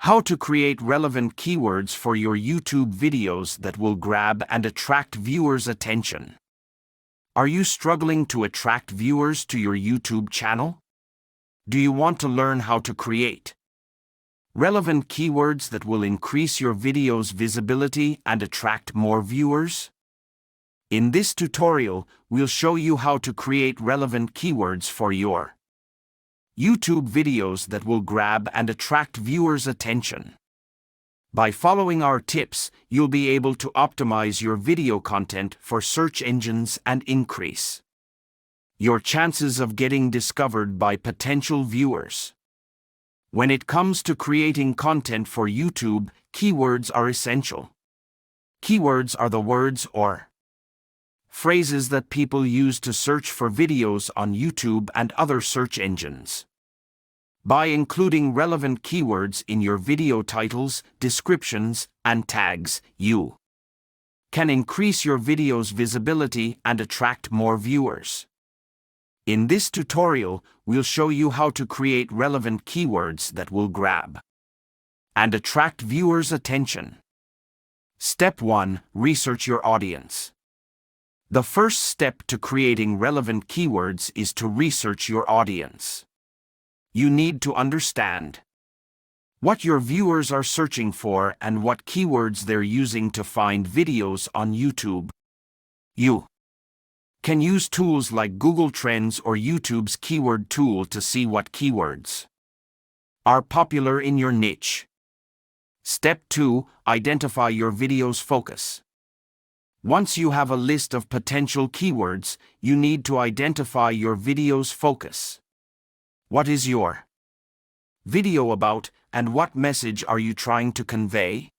How to create relevant keywords for your YouTube videos that will grab and attract viewers' attention. Are you struggling to attract viewers to your YouTube channel? Do you want to learn how to create relevant keywords that will increase your video's visibility and attract more viewers? In this tutorial, we'll show you how to create relevant keywords for your YouTube videos that will grab and attract viewers' attention. By following our tips, you'll be able to optimize your video content for search engines and increase your chances of getting discovered by potential viewers. When it comes to creating content for YouTube, keywords are essential. Keywords are the words or phrases that people use to search for videos on YouTube and other search engines. By including relevant keywords in your video titles, descriptions, and tags, you can increase your video's visibility and attract more viewers. In this tutorial, we'll show you how to create relevant keywords that will grab and attract viewers' attention. Step 1. Research your audience. The first step to creating relevant keywords is to research your audience. You need to understand what your viewers are searching for and what keywords they're using to find videos on YouTube. You can use tools like Google Trends or YouTube's keyword tool to see what keywords are popular in your niche. Step 2. Identify your video's focus. Once you have a list of potential keywords, you need to identify your video's focus. What is your video about, and what message are you trying to convey?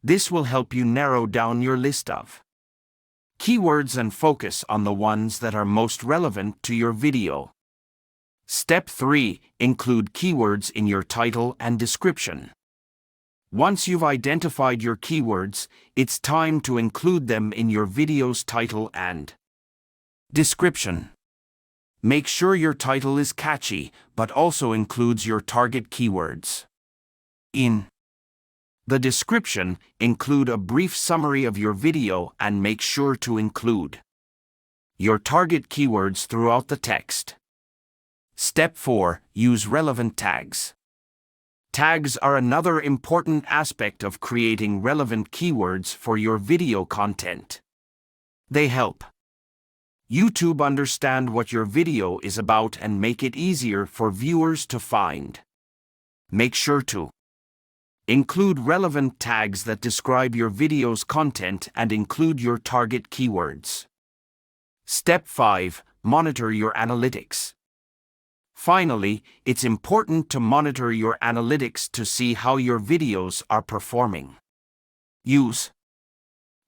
This will help you narrow down your list of keywords and focus on the ones that are most relevant to your video. Step 3. Include keywords in your title and description. Once you've identified your keywords, it's time to include them in your video's title and description. Make sure your title is catchy, but also includes your target keywords. In the description, include a brief summary of your video and make sure to include your target keywords throughout the text. Step 4. Use relevant tags. Tags are another important aspect of creating relevant keywords for your video content. They help YouTube understand what your video is about and make it easier for viewers to find. Make sure to include relevant tags that describe your video's content and include your target keywords. Step 5. Monitor your analytics. Finally, it's important to monitor your analytics to see how your videos are performing. Use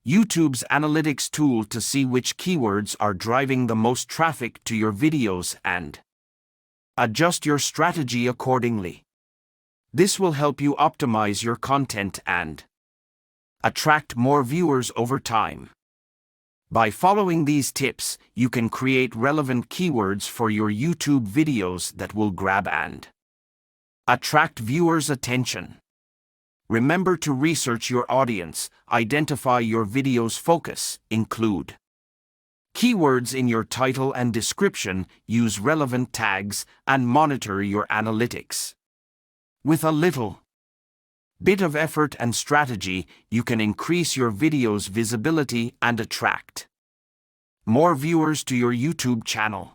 YouTube's analytics tool to see which keywords are driving the most traffic to your videos and adjust your strategy accordingly. This will help you optimize your content and attract more viewers over time. By following these tips, you can create relevant keywords for your YouTube videos that will grab and attract viewers' attention. Remember to research your audience, identify your video's focus, include keywords in your title and description, use relevant tags, and monitor your analytics. With a little bit of effort and strategy, you can increase your video's visibility and attract more viewers to your YouTube channel.